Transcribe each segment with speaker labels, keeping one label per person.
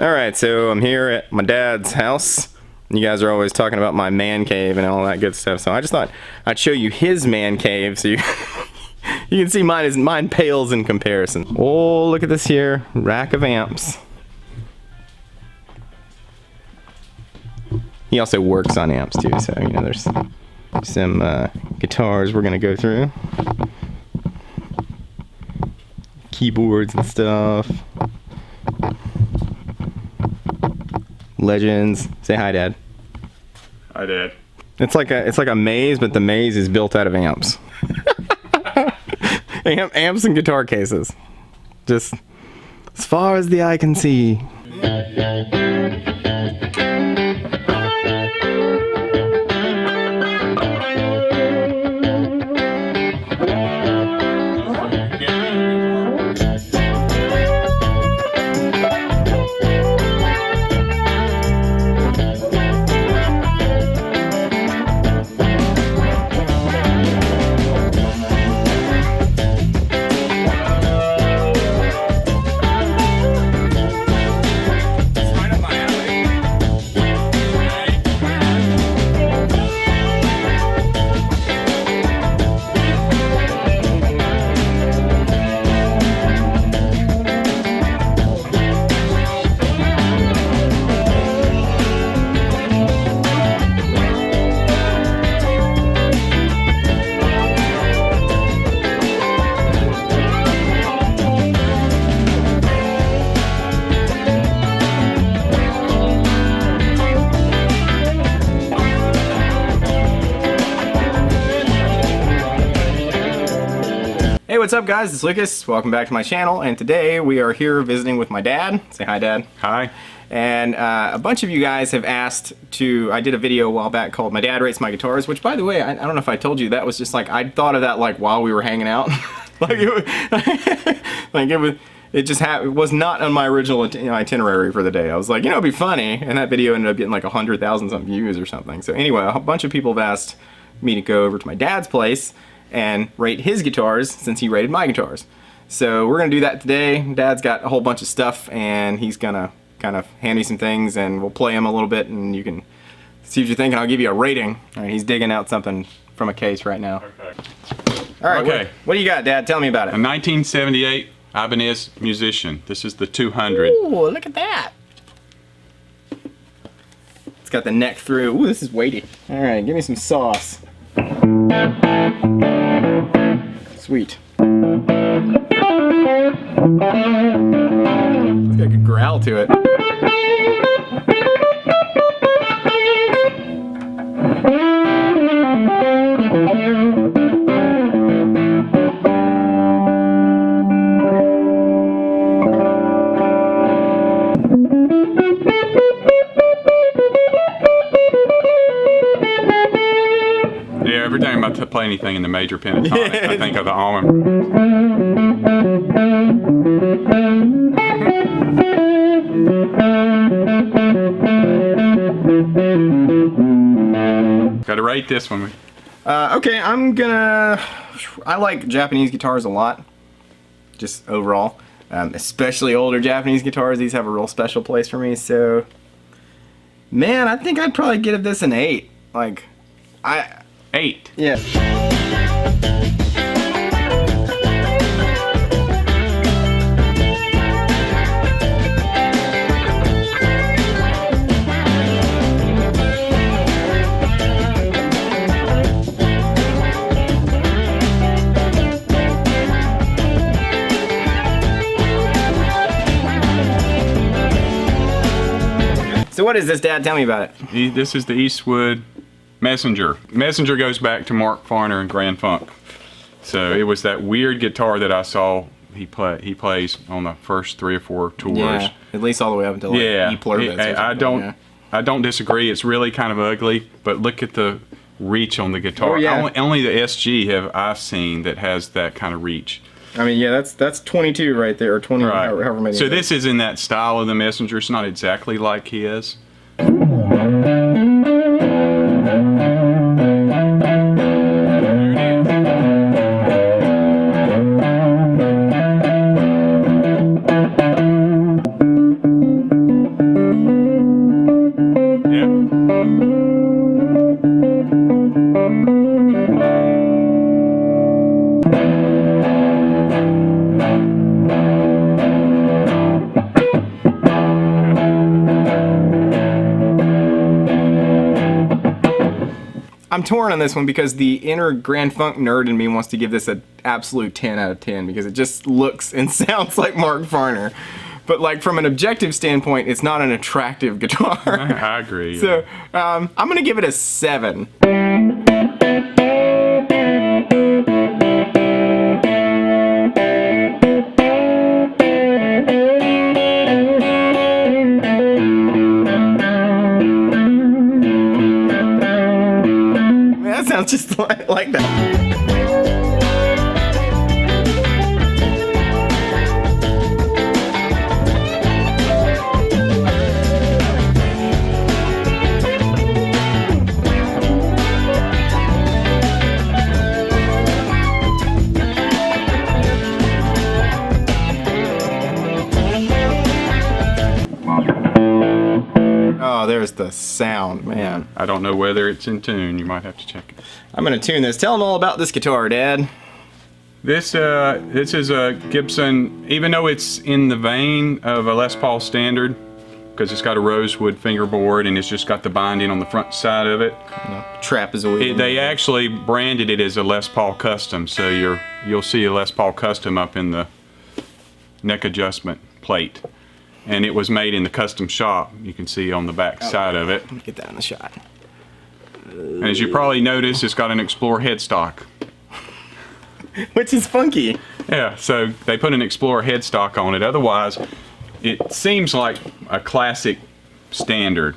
Speaker 1: Alright, so I'm here at my dad's house. You guys are always talking about my man cave and all that good stuff, so I just thought I'd show you his man cave so you, you can see mine pales in comparison. Oh, look at this here rack of amps. He also works on amps too, so you know there's some guitars we're gonna go through. Keyboards and stuff. Legends. Say hi, Dad.
Speaker 2: Hi, Dad.
Speaker 1: It's like a maze, but the maze is built out of amps. Amps and guitar cases. Just as far as the eye can see. Hey, what's up guys? It's Lucas. Welcome back to my channel, and today we are here visiting with my dad. Say hi, Dad.
Speaker 2: Hi.
Speaker 1: And a bunch of you guys have asked to, I did a video a while back called My Dad Rates My Guitars, which by the way, I don't know if I told you, that was just like, I thought of that like while we were hanging out. Like it was not on my original itinerary for the day. I was like, you know, it'd be funny, and that video ended up getting like 100,000 something views or something. So anyway, a bunch of people have asked me to go over to my dad's place and rate his guitars since he rated my guitars. So we're gonna do that today. Dad's got a whole bunch of stuff and he's gonna kind of hand me some things and we'll play them a little bit and you can see what you think and I'll give you a rating. All right, he's digging out something from a case right now.
Speaker 2: Okay.
Speaker 1: All right,
Speaker 2: okay.
Speaker 1: What do you got, Dad? Tell me about it.
Speaker 2: A 1978 Ibanez Musician. This is the 200.
Speaker 1: Ooh, look at that. It's got the neck through. Ooh, this is weighty. All right, give me some sauce. Sweet. It's got a good growl to it.
Speaker 2: Yeah, every time I play anything in the major pentatonic, I think of the almond. Gotta rate this one.
Speaker 1: Okay, I like Japanese guitars a lot, just overall. Especially older Japanese guitars. These have a real special place for me, so man, I think I'd probably give this an 8. Like,
Speaker 2: 8.
Speaker 1: Yeah. So what is this, Dad? Tell me about it.
Speaker 2: This is the Eastwood Messenger. Messenger goes back to Mark Farner and Grand Funk. So it was that weird guitar that I saw he plays on the first 3 or 4 tours.
Speaker 1: Yeah, at least all the way up until like
Speaker 2: E-Pluribus. I don't disagree. It's really kind of ugly, but look at the reach on the guitar.
Speaker 1: Oh, yeah.
Speaker 2: Only the SG I've seen that has that kind of reach.
Speaker 1: I mean, yeah, that's 22 right there, or 20,
Speaker 2: Right.
Speaker 1: however many.
Speaker 2: So this is in that style of the Messenger. It's not exactly like his. Yeah.
Speaker 1: I'm torn on this one because the inner Grand Funk nerd in me wants to give this an absolute 10 out of 10 because it just looks and sounds like Mark Farner. But like from an objective standpoint, it's not an attractive guitar.
Speaker 2: I agree.
Speaker 1: So I'm gonna give it a 7. That sounds just like that. Oh, there's the sound, man.
Speaker 2: I don't know whether it's in tune. You might have to check it.
Speaker 1: I'm gonna tune this. Tell them all about this guitar, Dad.
Speaker 2: This is a Gibson, even though it's in the vein of a Les Paul standard, because it's got a rosewood fingerboard and it's just got the binding on the front side of it.
Speaker 1: Trapezoid.
Speaker 2: They actually branded it as a Les Paul Custom, so you'll see a Les Paul Custom up in the neck adjustment plate. And it was made in the custom shop. You can see on the back side of it.
Speaker 1: Let me get that in the shot.
Speaker 2: And as you probably noticed, it's got an Explorer headstock.
Speaker 1: Which is funky.
Speaker 2: Yeah, so they put an Explorer headstock on it. Otherwise, it seems like a classic standard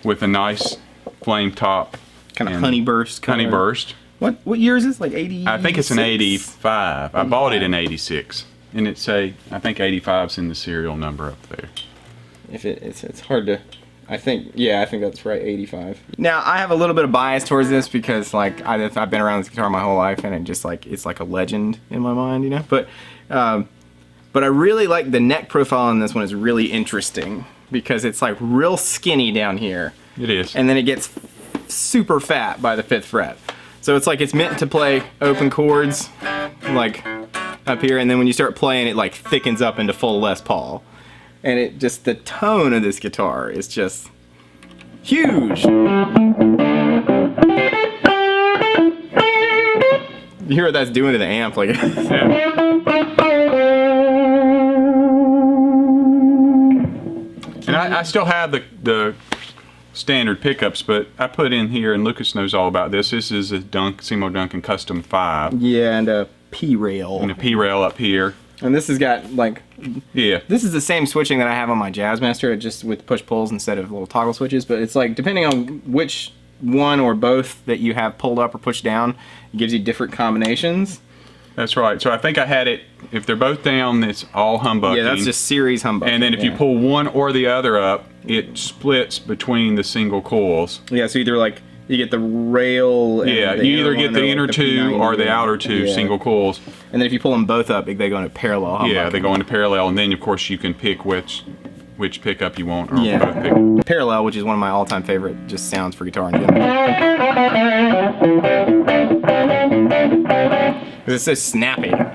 Speaker 2: with a nice flame top.
Speaker 1: Kind of honey burst.
Speaker 2: Honey burst.
Speaker 1: What year is this? Like 80?
Speaker 2: I think it's an 85. I bought it in 86. And it's I think 85's in the serial number up there.
Speaker 1: If it's hard to, I think that's right, 85. Now I have a little bit of bias towards this because like I've been around this guitar my whole life and it's like a legend in my mind, you know. But I really like the neck profile on this one is really interesting because it's like real skinny down here.
Speaker 2: It is.
Speaker 1: And then it gets super fat by the 5th fret. So it's like it's meant to play open chords, like up here, and then when you start playing it like thickens up into full Les Paul. And it just, the tone of this guitar is just huge. You hear what that's doing to the amp, like
Speaker 2: Yeah. And I still have the standard pickups, but I put in here, and Lucas knows all about this. This is a Seymour Duncan Custom 5.
Speaker 1: Yeah, and a P-rail.
Speaker 2: And a P-rail up here.
Speaker 1: And this has got like,
Speaker 2: yeah.
Speaker 1: This is the same switching that I have on my Jazzmaster, just with push-pulls instead of little toggle switches, but it's like, depending on which one or both that you have pulled up or pushed down, it gives you different combinations.
Speaker 2: That's right. So I think I had it, if they're both down, it's all humbucking.
Speaker 1: Yeah, that's just series humbucking.
Speaker 2: And then if you pull one or the other up, it splits between the single coils.
Speaker 1: Yeah, so either like, you get the rail and
Speaker 2: yeah,
Speaker 1: the
Speaker 2: you either
Speaker 1: inner
Speaker 2: get
Speaker 1: one,
Speaker 2: the
Speaker 1: or
Speaker 2: inner
Speaker 1: like
Speaker 2: two
Speaker 1: P90
Speaker 2: or the outer two single coils.
Speaker 1: And then if you pull them both up, they go into parallel humbucking.
Speaker 2: Yeah, they go into parallel, and then of course you can pick which pickup you want, or
Speaker 1: Yeah.
Speaker 2: both pickups.
Speaker 1: Parallel, which is one of my all-time favorite just sounds for guitar in general. Because it's so snappy. I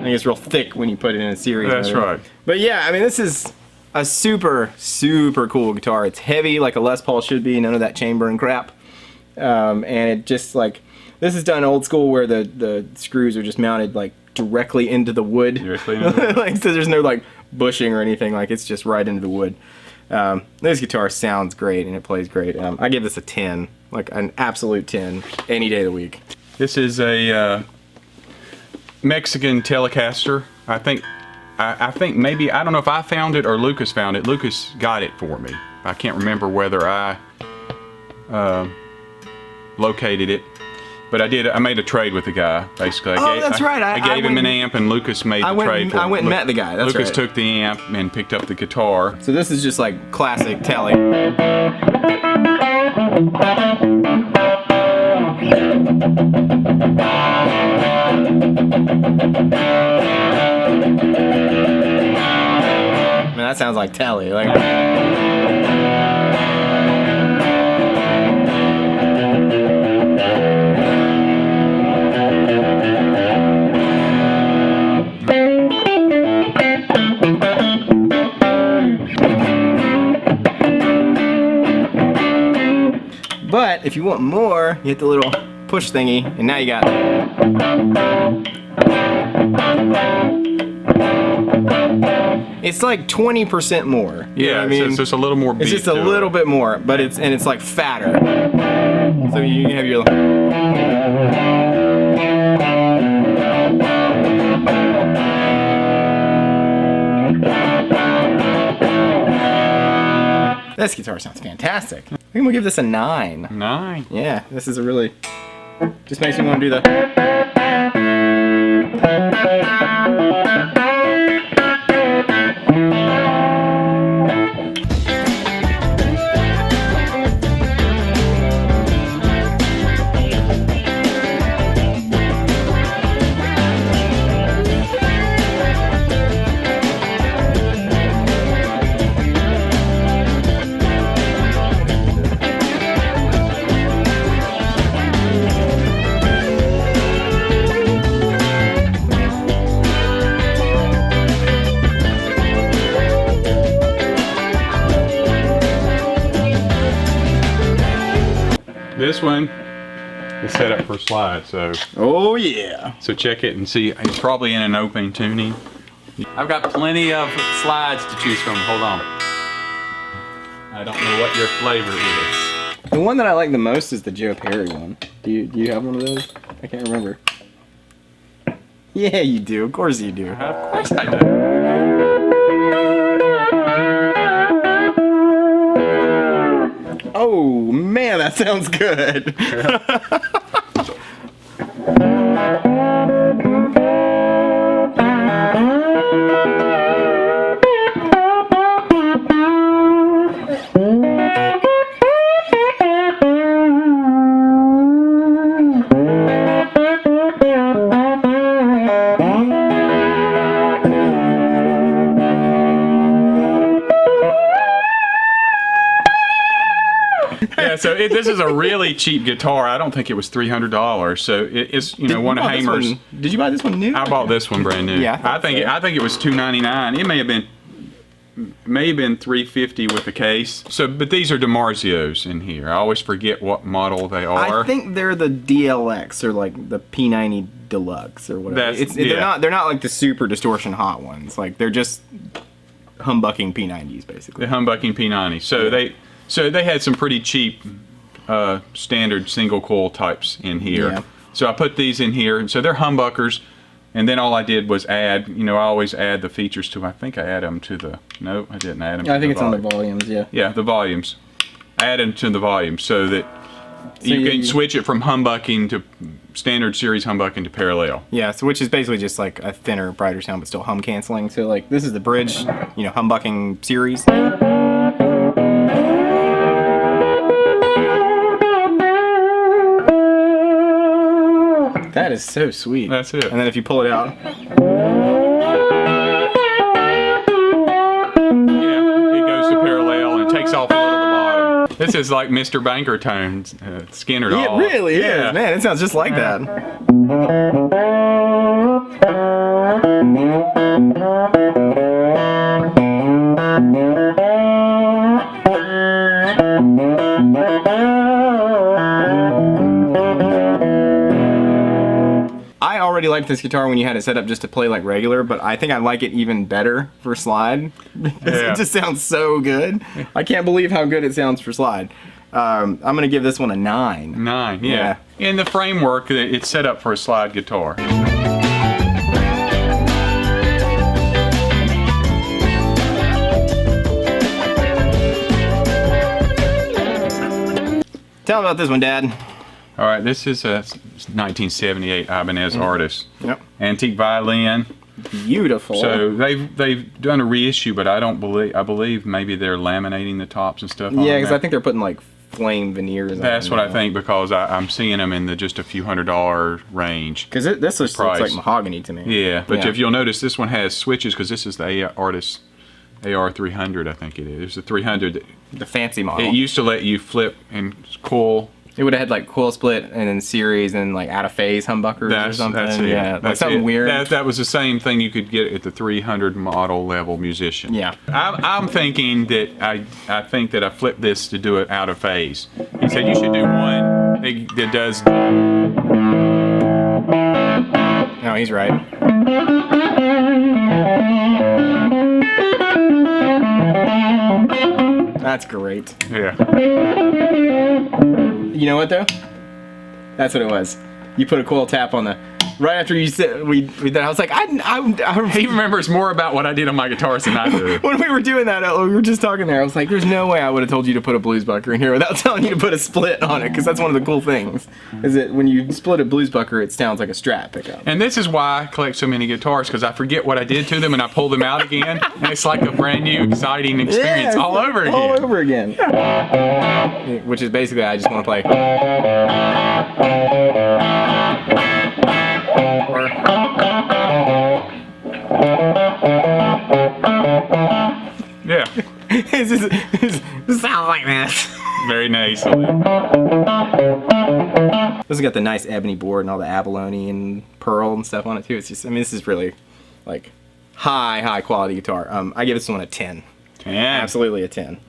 Speaker 1: think it's real thick when you put it in a series.
Speaker 2: That's right.
Speaker 1: But yeah, I mean, this is a super, super cool guitar. It's heavy like a Les Paul should be, none of that chamber and crap. And it just like, this is done old school where the screws are just mounted like directly into the wood.
Speaker 2: Directly into the wood.
Speaker 1: Like, so there's no like bushing or anything, like it's just right into the wood. This guitar sounds great and it plays great. I give this a 10, like an absolute 10, any day of the week.
Speaker 2: This is a Mexican Telecaster. I think maybe, I don't know if I found it or Lucas found it. Lucas got it for me. I can't remember whether I located it, but I made a trade with the guy, basically.
Speaker 1: That's right.
Speaker 2: I gave him an amp and Lucas made the trade for
Speaker 1: I went and met the guy, that's
Speaker 2: Lucas
Speaker 1: right.
Speaker 2: took the amp and picked up the guitar.
Speaker 1: So this is just like classic Tele. Man, that sounds like Telly. Like. But if you want more, you hit the little push thingy, and now you got. It's like 20% more. You know what I mean?
Speaker 2: It's just a little more beat.
Speaker 1: It's just a little bit more, but it's like fatter. So you have your. This guitar sounds fantastic. I think we'll give this a 9.
Speaker 2: 9.
Speaker 1: Yeah, this is a really. Just makes me want to do the.
Speaker 2: This one is set up for slide, so.
Speaker 1: Oh yeah.
Speaker 2: So check it and see. It's probably in an open tuning. I've got plenty of slides to choose from. Hold on. I don't know what your flavor is.
Speaker 1: The one that I like the most is the Joe Perry one. Do you have one of those? I can't remember. Yeah, you do. Of course you do.
Speaker 2: Of course I do.
Speaker 1: Oh man, that sounds good.
Speaker 2: Yeah, so this is a really cheap guitar. I don't think it was $300. So it's one of Hamer's.
Speaker 1: Did you buy this one new?
Speaker 2: I bought this one brand new.
Speaker 1: Yeah,
Speaker 2: I think it was $299. It may have been $350 with the case. So, but these are DiMarzios in here. I always forget what model they are.
Speaker 1: I think they're the DLX or like the P90 Deluxe or whatever. They're not like the super distortion hot ones. Like they're just humbucking P90s basically.
Speaker 2: The humbucking P90. So they had some pretty cheap standard single coil types in here.
Speaker 1: Yeah.
Speaker 2: So I put these in here, and so they're humbuckers. And then all I did was add, I always add the features to, I think I add them to the, no, I didn't add them to the
Speaker 1: I think it's on the volumes, yeah.
Speaker 2: Yeah, the volumes. Add them to the volumes so that you can switch it from humbucking to standard series humbucking to parallel.
Speaker 1: Yeah, so which is basically just like a thinner, brighter sound, but still hum canceling. So like this is the bridge, humbucking series. That is so sweet.
Speaker 2: That's it.
Speaker 1: And then if you pull it out.
Speaker 2: Yeah, it goes to parallel and takes off a little at the bottom. This is like Mr. Banker tone, Skinner doll.
Speaker 1: It really is, man. It sounds just like that. I already liked this guitar when you had it set up just to play like regular, but I think I like it even better for slide because it just sounds so good. I can't believe how good it sounds for slide. I'm gonna give this one a 9.
Speaker 2: 9, yeah. In the framework, it's set up for a slide guitar.
Speaker 1: Tell me about this one, Dad.
Speaker 2: All right, this is a 1978 Ibanez Artist.
Speaker 1: Yep.
Speaker 2: Antique violin.
Speaker 1: Beautiful.
Speaker 2: So they've done a reissue, but I believe maybe they're laminating the tops and stuff.
Speaker 1: Yeah, because I think they're putting like flame veneers.
Speaker 2: That's what I think, because I'm seeing them in the just a few $100 range.
Speaker 1: Because this looks like mahogany to me.
Speaker 2: Yeah, but if you'll notice, this one has switches, because this is the Artist AR300, I think it is. It's the 300.
Speaker 1: The fancy model.
Speaker 2: It used to let you flip and coil.
Speaker 1: It would have had like coil split and then series and like out of phase humbuckers or something.
Speaker 2: That's it.
Speaker 1: Yeah,
Speaker 2: that's
Speaker 1: something
Speaker 2: it.
Speaker 1: weird.
Speaker 2: That was the same thing you could get at the 300 model level Musician.
Speaker 1: Yeah.
Speaker 2: I'm thinking that I think that I flipped this to do it out of phase. He said you should do one that does.
Speaker 1: No, he's right. That's great.
Speaker 2: Yeah.
Speaker 1: You know what though? That's what it was. You put a coil tap on the. Right after you said we did, I was like,
Speaker 2: He remembers more about what I did on my guitars than I do.
Speaker 1: When we were doing that, we were just talking there. I was like, there's no way I would have told you to put a blues bucker in here without telling you to put a split on it, because that's one of the cool things. Is that when you split a blues bucker, it sounds like a Strat pickup.
Speaker 2: And this is why I collect so many guitars, because I forget what I did to them and I pull them out again, and it's like a brand new, exciting experience all over again.
Speaker 1: All over again. Which is basically, I just want to play.
Speaker 2: Yeah.
Speaker 1: It sounds like this.
Speaker 2: Very nice.
Speaker 1: This has got the nice ebony board and all the abalone and pearl and stuff on it too. It's just, I mean, this is really like high quality guitar. I give this one a 10.
Speaker 2: 10.
Speaker 1: Absolutely a 10.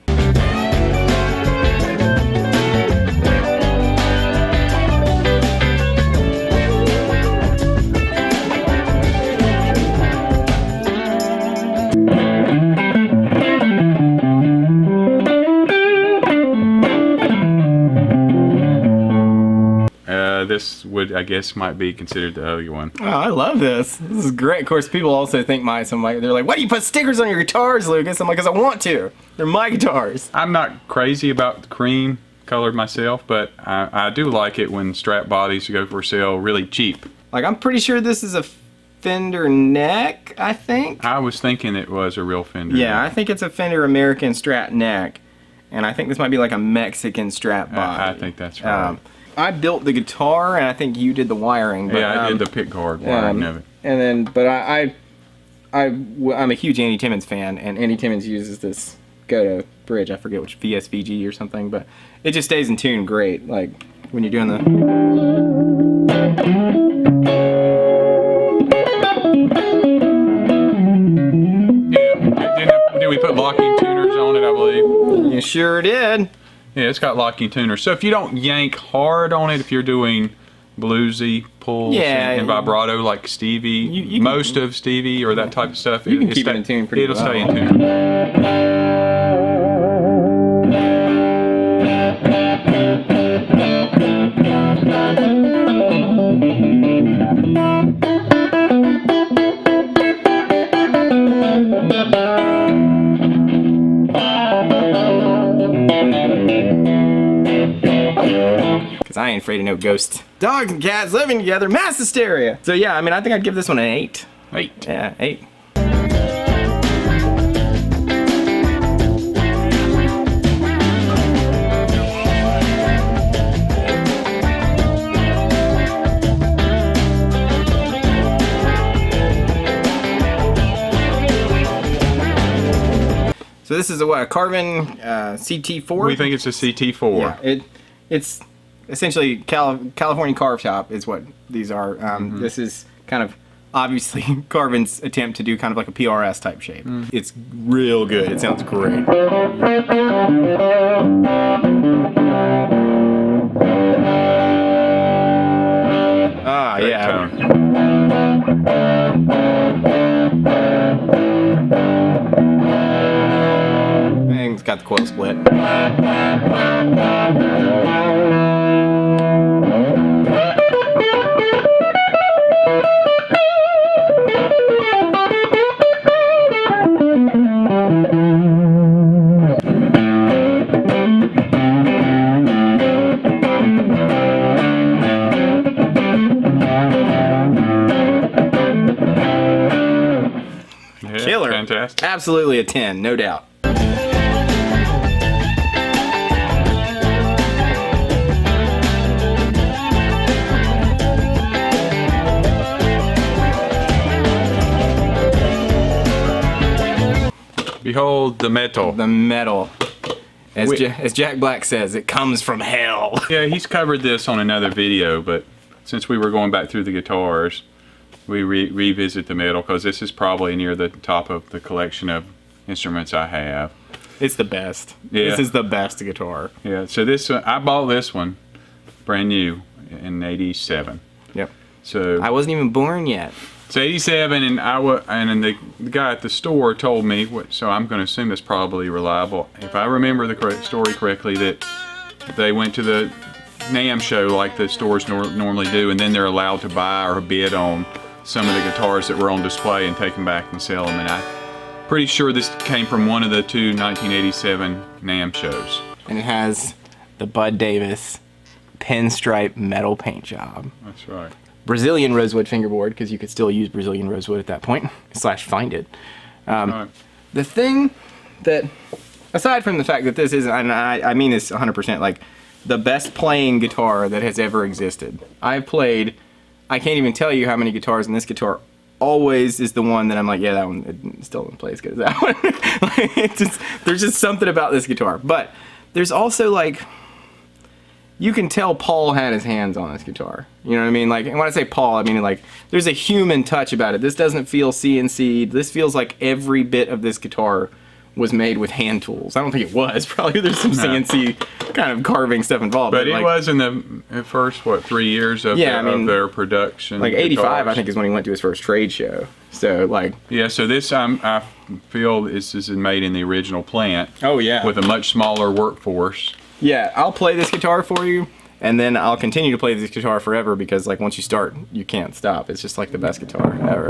Speaker 2: This would, I guess, might be considered the other one.
Speaker 1: Oh, I love this. This is great. Of course, people also think they're like, why do you put stickers on your guitars, Lucas? I'm like, because I want to. They're my guitars.
Speaker 2: I'm not crazy about the cream color myself, but I do like it when Strat bodies go for sale really cheap.
Speaker 1: Like, I'm pretty sure this is a Fender neck, I think.
Speaker 2: I was thinking it was a real Fender.
Speaker 1: Yeah, I think it's a Fender American Strat neck. And I think this might be like a Mexican Strat body.
Speaker 2: I think that's right.
Speaker 1: I built the guitar, and I think you did the wiring. But,
Speaker 2: yeah, I did the pickguard wiring of it.
Speaker 1: And then, but I'm a huge Andy Timmons fan, and Andy Timmons uses this Goto bridge. I forget which, VSVG or something, but it just stays in tune great. Like when you're doing the.
Speaker 2: Yeah, did we put locking tuners on it? I believe.
Speaker 1: You sure did.
Speaker 2: Yeah, it's got locking tuners. So if you don't yank hard on it, if you're doing bluesy pulls and vibrato like Stevie, most of Stevie or that type of stuff,
Speaker 1: you can keep it in tune pretty well.
Speaker 2: It'll stay in tune.
Speaker 1: Because I ain't afraid of no ghosts. Dogs and cats living together, mass hysteria. So yeah, I mean, I think I'd give this one an 8.
Speaker 2: 8.
Speaker 1: Yeah, 8. So this is a Carvin CT4?
Speaker 2: We think it's a CT4.
Speaker 1: Yeah, it's essentially California Carve Shop is what these are. This is kind of obviously Carvin's attempt to do kind of like a PRS type shape. It's real good. It sounds great. Ah,
Speaker 2: Great
Speaker 1: yeah.
Speaker 2: tone.
Speaker 1: And it's got the coil split. Killer.
Speaker 2: Fantastic.
Speaker 1: Absolutely a 10, no doubt.
Speaker 2: Behold the metal.
Speaker 1: The metal. As Jack Black says, it comes from hell.
Speaker 2: Yeah, he's covered this on another video, but since we were going back through the guitars, we revisit the metal because this is probably near the top of the collection of instruments I have.
Speaker 1: It's the best.
Speaker 2: Yeah.
Speaker 1: This is the best guitar.
Speaker 2: Yeah, so this I bought this one brand new in '87.
Speaker 1: Yep.
Speaker 2: So
Speaker 1: I wasn't even born yet.
Speaker 2: it's '87, and the guy at the store told me, so I'm going to assume it's probably reliable. If I remember the story correctly, that they went to the NAMM show like the stores normally do, and then they're allowed to buy or bid on some of the guitars that were on display and take them back and sell them. And I'm pretty sure this came from one of the two 1987 NAMM shows.
Speaker 1: And it has the Bud Davis pinstripe metal paint job.
Speaker 2: That's right.
Speaker 1: Brazilian rosewood fingerboard, because you could still use Brazilian rosewood at that point, / find it.
Speaker 2: Right.
Speaker 1: The thing that, aside from the fact that this isn't, and I mean this 100%, like the best playing guitar that has ever existed. I've played, I can't even tell you how many guitars, and this guitar always is the one that I'm like, yeah, that one it still doesn't play as good as that one. Like, there's just something about this guitar. But there's also like, you can tell Paul had his hands on this guitar. You know what I mean? Like, and when I say Paul, I mean like, there's a human touch about it. This doesn't feel CNC'd. This feels like every bit of this guitar was made with hand tools. I don't think it was. Probably there's some CNC kind of carving stuff involved.
Speaker 2: But it
Speaker 1: like,
Speaker 2: was in the first, 3 years of, of their production.
Speaker 1: Like 85,
Speaker 2: guitars.
Speaker 1: I think, is when he went to his first trade show. So, like...
Speaker 2: Yeah, so this, I feel this is made in the original plant.
Speaker 1: Oh, yeah.
Speaker 2: With a much smaller workforce.
Speaker 1: Yeah, I'll play this guitar for you, and then I'll continue to play this guitar forever because, like, once you start, you can't stop. It's just, like, the best guitar ever.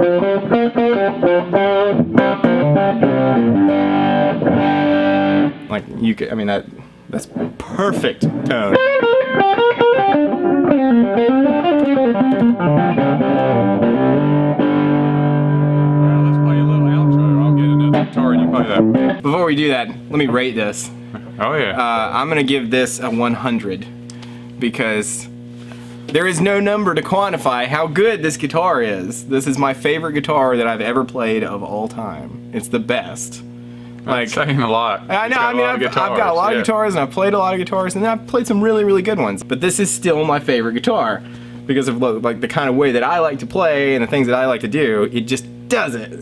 Speaker 1: Like, you could, I mean, that's perfect tone.
Speaker 2: Well, let's play a little outro. I'll get another guitar and you play that.
Speaker 1: Before we do that, let me rate this.
Speaker 2: Oh, yeah.
Speaker 1: I'm gonna give this a 100 because there is no number to quantify how good this guitar is. This is my favorite guitar that I've ever played of all time. It's the best. Like,
Speaker 2: saying a lot.
Speaker 1: I know, I mean, I've got a lot of guitars and I've played a lot of guitars and I've played some really, really good ones. But this is still my favorite guitar because of like the kind of way that I like to play and the things that I like to do. It just does it.